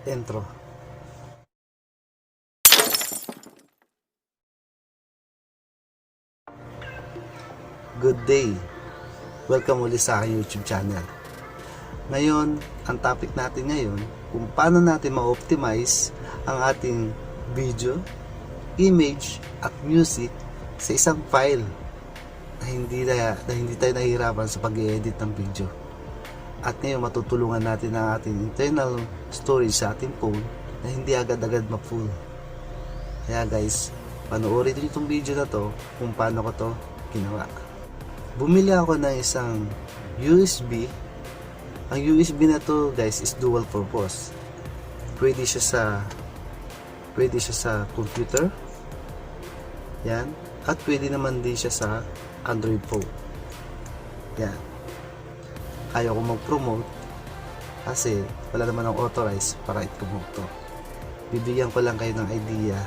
intro. Good day! Welcome ulit sa aking YouTube channel. Ngayon, ang topic natin ngayon, kung paano natin ma-optimize ang ating video, image, at music sa isang file na hindi tayo nahihirapan sa pag-edit ng video. At ngayon, matutulungan natin ang ating internal storage sa ating phone na hindi agad-agad ma-full. Kaya guys, panoorin nyo itong video na to kung paano ko to ginawa. Bumili ako ng isang USB. Ang USB na to guys is dual purpose. Pwede siya sa computer. Yan. At pwede naman din siya sa Android phone. Yan. Ayaw ko mag-promote kasi wala naman akong authorized para i-promote to. Bibigyan ko lang kayo ng idea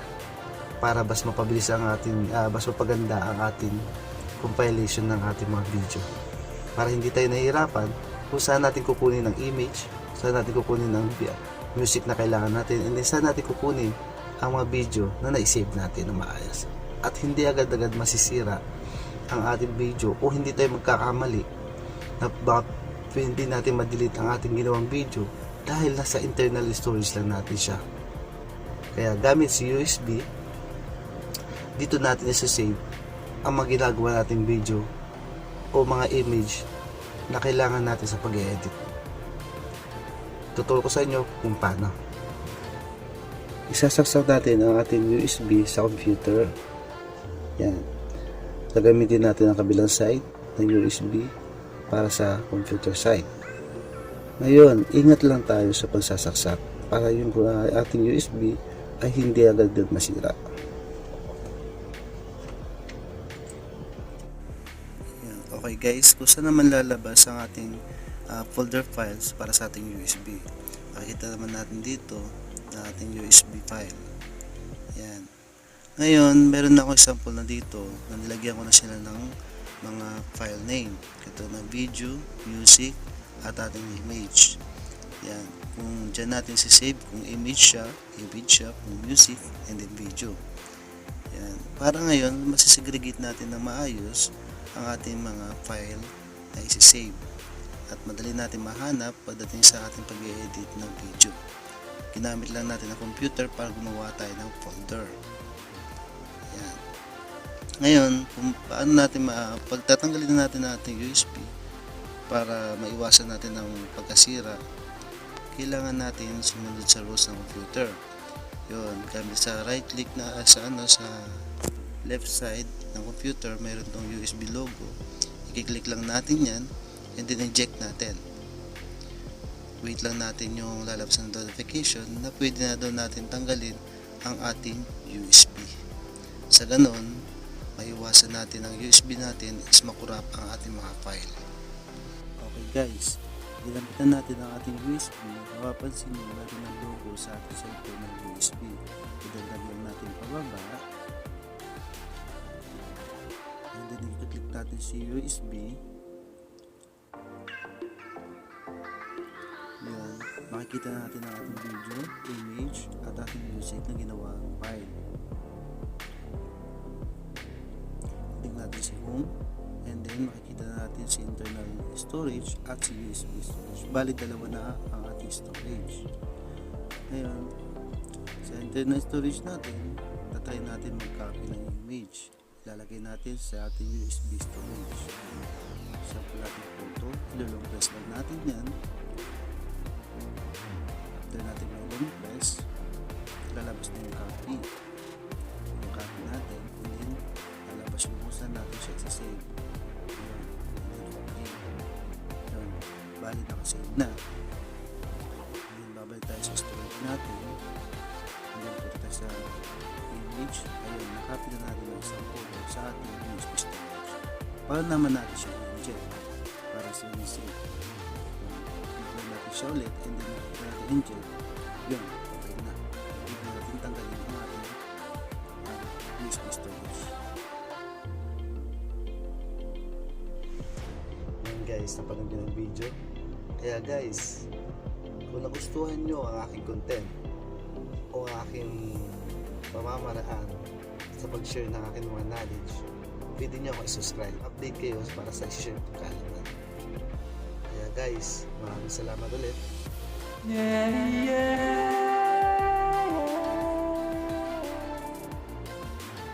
para mas mapabilis ang ating mas mapaganda ang ating compilation ng ating mga video, para hindi tayo nahihirapan kung saan natin kukunin ng image, saan natin kukunin ng music na kailangan natin, and then saan natin kukunin ang mga video na na-save natin na maayos, at hindi agad-agad masisira ang ating video o hindi tayo magkakamali na baka hindi natin ma-delete ang ating ginawang video dahil nasa internal storage lang natin siya. Kaya gamit si USB, dito natin isa-save ang mga ginagawa nating video o mga image na kailangan natin sa pag-edit. Tuturo ko sa inyo kung paano. Isasaksak natin ang ating USB sa computer. Yan. Gagamitin natin ang kabilang side ng USB para sa computer side. Ngayon, ingat lang tayo sa pagsasaksak para yung ating USB ay hindi agad masira. Okay guys, kung saan naman lalabas ang ating folder files para sa ating USB. Makikita naman natin dito na ating USB file. Yan. Ngayon, meron na akong example na dito na nilagyan ko na sila ng mga file name. Ito na video, music, at ating image. Yan. Kung dyan natin sisave, kung image siya, kung music, and then video. Yan. Para ngayon, masisegregate natin na maayos ang ating mga file na isi-save at madali natin mahanap pagdating sa ating pag-edit ng video. Ginamit lang natin ang computer para gumawa tayo ng folder. Yan. Ngayon, kung paano natin pagtatanggalin natin ang ating USB para maiwasan natin ang pagkasira, kailangan natin sumunod sa rules ng computer. Yun, gamit sa right click na sa left side ng computer, mayroon tong USB logo. I-click lang natin yan and then eject natin. Wait lang natin yung lalabas ng notification na pwede na daw natin tanggalin ang ating USB. Sa ganon, maiwasan natin ang USB natin is makurap ang ating mga file. Okay guys, ginamitan natin ang ating USB. Mapapansin nyo natin ang logo sa ating cellphone ng USB. Idagdag lang natin pababa. And then i-click natin si USB. Yan. Makikita natin ang ating video, image, at ating music na ginawa ang file. Click natin si home. And then makikita natin si internal storage at si USB storage. Bali dalawa na ang ating storage. Ngayon, sa internal storage natin, tatry natin mag-copy ng image. Ilalagay natin sa ating USB storage. Sample natin photo, ilulong press lang natin yan. After natin may long press, lalabas na yung copy. Yung copy natin, and then lalabas yung kung saan natin siya isa-save. Yun, bali nakasave na. And then babalik tayo sa storage natin. And then punta tayo sa image. Ayun, nakapit na natin ang isang photo sa ating USB storage. Para naman natin siya i-inject para sa save. Click natin siya ulit and then nakita natin inject. Yun, okay na. Click natin tanggalin ang ating USB storage. Yan guys, napanood nyo ng video. Kaya guys, Kung nagustuhan nyo ang aking content o ang aking pamamaraan sa pag-share ng aking mga knowledge, pwede nyo ako i-subscribe. Update kayo para sa i-share kong kaalaman. Kaya guys, maraming salamat ulit. Yeah, yeah.